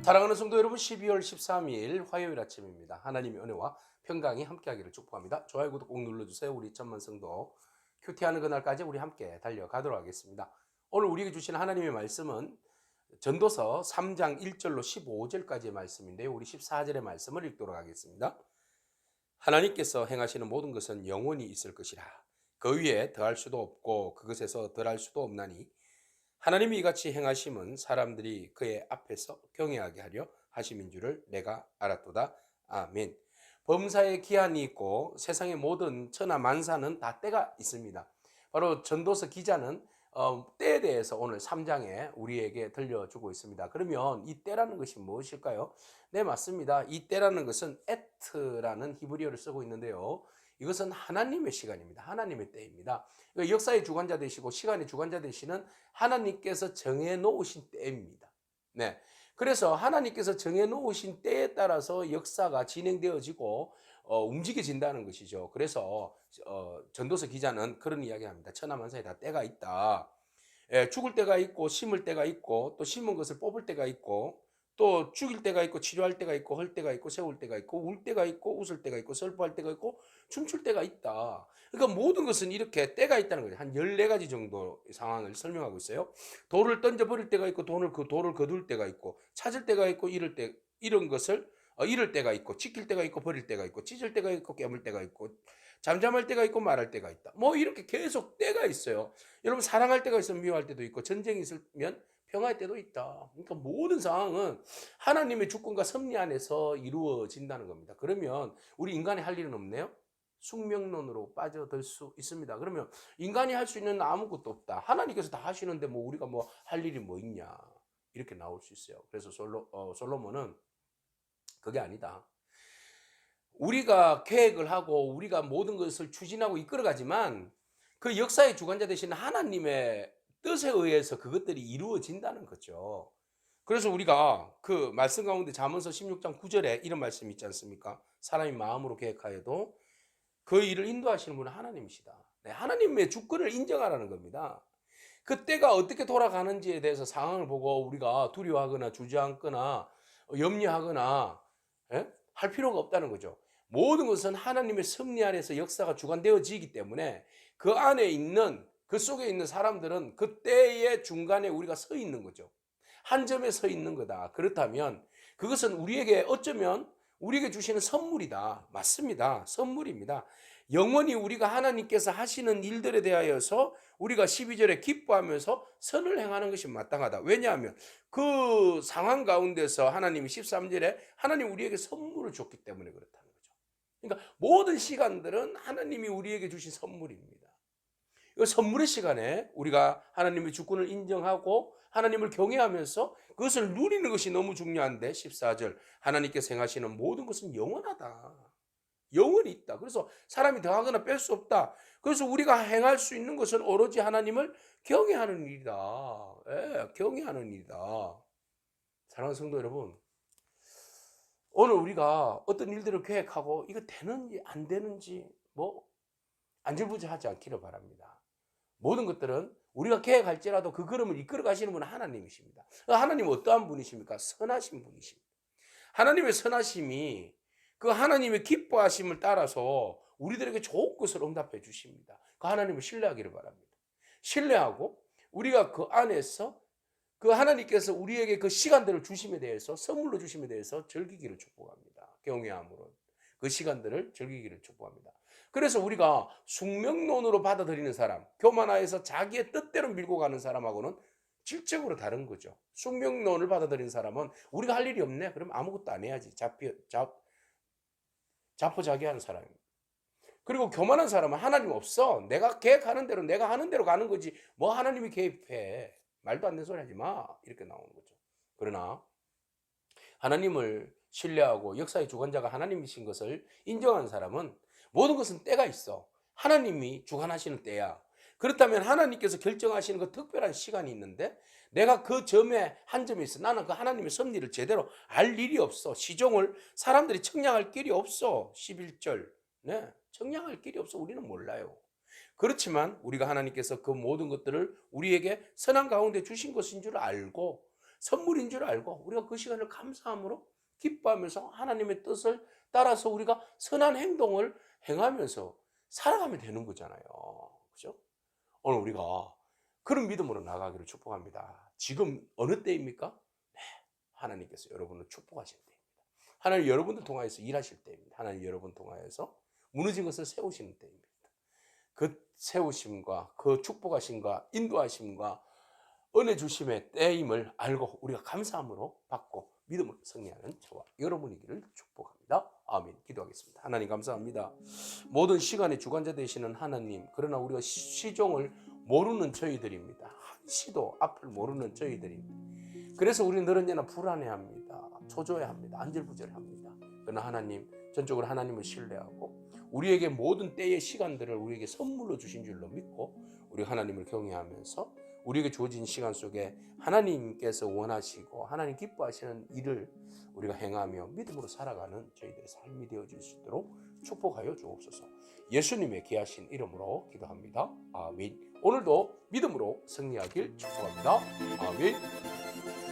사랑하는 성도 여러분, 12월 13일 화요일 아침입니다. 하나님의 은혜와 평강이 함께하기를 축복합니다. 좋아요, 구독 꼭 눌러주세요. 우리 천만 성도 큐티하는 그날까지 우리 함께 달려가도록 하겠습니다. 오늘 우리에게 주시는 하나님의 말씀은 전도서 3장 1절로 15절까지의 말씀인데요. 우리 14절의 말씀을 읽도록 하겠습니다. 하나님께서 행하시는 모든 것은 영원히 있을 것이라. 그 위에 더할 수도 없고 그것에서 덜할 수도 없나니 하나님이 이같이 행하심은 사람들이 그의 앞에서 경외하게 하려 하심인 줄을 내가 알았도다. 아멘. 범사에 기한이 있고 세상의 모든 천하 만사는 다 때가 있습니다. 바로 전도서 기자는 때에 대해서 오늘 3장에 우리에게 들려주고 있습니다. 그러면 이 때라는 것이 무엇일까요? 네, 맞습니다. 이 때라는 것은 에트라는 히브리어를 쓰고 있는데요. 이것은 하나님의 시간입니다. 하나님의 때입니다. 역사의 주관자 되시고 시간의 주관자 되시는 하나님께서 정해 놓으신 때입니다. 네. 그래서 하나님께서 정해 놓으신 때에 따라서 역사가 진행되어지고 움직여진다는 것이죠. 그래서 전도서 기자는 그런 이야기합니다. 천하만사에 다 때가 있다. 예, 죽을 때가 있고 심을 때가 있고 또 심은 것을 뽑을 때가 있고 또 죽일 때가 있고 치료할 때가 있고 헐 때가 있고 세울 때가 있고 울 때가 있고 웃을 때가 있고 슬퍼할 때가 있고 춤출 때가 있다. 그러니까 모든 것은 이렇게 때가 있다는 거예요. 한 14가지 정도 상황을 설명하고 있어요. 돌을 던져 버릴 때가 있고 그 돌을 거둘 때가 있고 찾을 때가 있고 이런 것을 잃을 때가 있고 지킬 때가 있고 버릴 때가 있고 찢을 때가 있고 깨물 때가 있고 잠잠할 때가 있고 말할 때가 있다. 뭐 이렇게 계속 때가 있어요. 여러분, 사랑할 때가 있으면 미워할 때도 있고 전쟁이 있으면 평화할 때도 있다. 그러니까 모든 상황은 하나님의 주권과 섭리 안에서 이루어진다는 겁니다. 그러면 우리 인간이 할 일은 없네요. 숙명론으로 빠져들 수 있습니다. 그러면 인간이 할 수 있는 아무것도 없다. 하나님께서 다 하시는데 뭐 우리가 뭐 할 일이 뭐 있냐. 이렇게 나올 수 있어요. 그래서 솔로몬은 그게 아니다. 우리가 계획을 하고 우리가 모든 것을 추진하고 이끌어가지만 그 역사의 주관자 되신 하나님의 뜻에 의해서 그것들이 이루어진다는 거죠. 그래서 우리가 그 말씀 가운데 잠언서 16장 9절에 이런 말씀이 있지 않습니까? 사람이 마음으로 계획하여도 그 일을 인도하시는 분은 하나님이시다. 네, 하나님의 주권을 인정하라는 겁니다. 그때가 어떻게 돌아가는지에 대해서 상황을 보고 우리가 두려워하거나 주저앉거나 염려하거나 할 필요가 없다는 거죠. 모든 것은 하나님의 섭리 안에서 역사가 주관되어지기 때문에 그 안에 있는 그 속에 있는 사람들은 그때의 중간에 우리가 서 있는 거죠. 한 점에 서 있는 거다. 그렇다면 그것은 우리에게 어쩌면 우리에게 주시는 선물이다. 맞습니다. 선물입니다. 영원히 우리가 하나님께서 하시는 일들에 대하여서 우리가 12절에 기뻐하면서 선을 행하는 것이 마땅하다. 왜냐하면 그 상황 가운데서 하나님이 13절에 하나님 우리에게 선물을 줬기 때문에 그렇다는 거죠. 그러니까 모든 시간들은 하나님이 우리에게 주신 선물입니다. 이 선물의 시간에 우리가 하나님의 주권을 인정하고 하나님을 경외하면서 그것을 누리는 것이 너무 중요한데 14절 하나님께서 행하시는 모든 것은 영원하다. 영원히 있다. 그래서 사람이 더하거나 뺄 수 없다. 그래서 우리가 행할 수 있는 것은 오로지 하나님을 경외하는 일이다. 예, 경외하는 일이다. 사랑하는 성도 여러분, 오늘 우리가 어떤 일들을 계획하고 이거 되는지 안 되는지 뭐 안절부절하지 않기를 바랍니다. 모든 것들은 우리가 계획할지라도 그 걸음을 이끌어 가시는 분은 하나님이십니다. 하나님은 어떠한 분이십니까? 선하신 분이십니다. 하나님의 선하심이 그 하나님의 기뻐하심을 따라서 우리들에게 좋은 것을 응답해 주십니다. 그 하나님을 신뢰하기를 바랍니다. 신뢰하고 우리가 그 안에서 그 하나님께서 우리에게 그 시간들을 주심에 대해서 선물로 주심에 대해서 즐기기를 축복합니다. 경외함으로 그 시간들을 즐기기를 축복합니다. 그래서 우리가 숙명론으로 받아들이는 사람, 교만하여서 자기의 뜻대로 밀고 가는 사람하고는 질적으로 다른 거죠. 숙명론을 받아들이는 사람은 우리가 할 일이 없네. 그럼 아무것도 안 해야지. 자포자기하는 사람입니다. 그리고 교만한 사람은 하나님 없어. 내가 계획하는 대로 내가 하는 대로 가는 거지. 뭐 하나님이 개입해. 말도 안 되는 소리 하지 마. 이렇게 나오는 거죠. 그러나 하나님을 신뢰하고 역사의 주관자가 하나님이신 것을 인정하는 사람은 모든 것은 때가 있어. 하나님이 주관하시는 때야. 그렇다면 하나님께서 결정하시는 그 특별한 시간이 있는데 내가 그 점에 한 점이 있어. 나는 그 하나님의 섭리를 제대로 알 일이 없어. 시종을 사람들이 청량할 길이 없어. 11절. 네, 청량할 길이 없어. 우리는 몰라요. 그렇지만 우리가 하나님께서 그 모든 것들을 우리에게 선한 가운데 주신 것인 줄 알고 선물인 줄 알고 우리가 그 시간을 감사함으로 기뻐하면서 하나님의 뜻을 따라서 우리가 선한 행동을 행하면서 살아가면 되는 거잖아요. 그죠? 오늘 우리가 그런 믿음으로 나가기를 축복합니다. 지금 어느 때입니까? 네, 하나님께서 여러분을 축복하실 때입니다. 하나님 여러분들 통하여서 일하실 때입니다. 하나님 여러분 통하여서 무너진 것을 세우시는 때입니다. 그 세우심과 그 축복하심과 인도하심과 은혜 주심의 때임을 알고 우리가 감사함으로 받고 믿음으로 승리하는 저와 여러분이기를 축복합니다. 아멘. 기도하겠습니다. 하나님 감사합니다. 모든 시간의 주관자 되시는 하나님, 그러나 우리가 시종을 모르는 저희들입니다. 한시도 앞을 모르는 저희들입니다. 그래서 우리는 늘 언제나 불안해합니다. 초조해합니다. 안절부절합니다. 그러나 하나님, 전적으로 하나님을 신뢰하고 우리에게 모든 때의 시간들을 우리에게 선물로 주신 줄로 믿고 우리 하나님을 경외하면서 우리에게 주어진 시간 속에 하나님께서 원하시고 하나님 기뻐하시는 일을 우리가 행하며 믿음으로 살아가는 저희들의 삶이 되어질 수 있도록 축복하여 주옵소서. 예수님의 귀하신 이름으로 기도합니다. 아멘. 오늘도 믿음으로 승리하길 축복합니다. 아멘.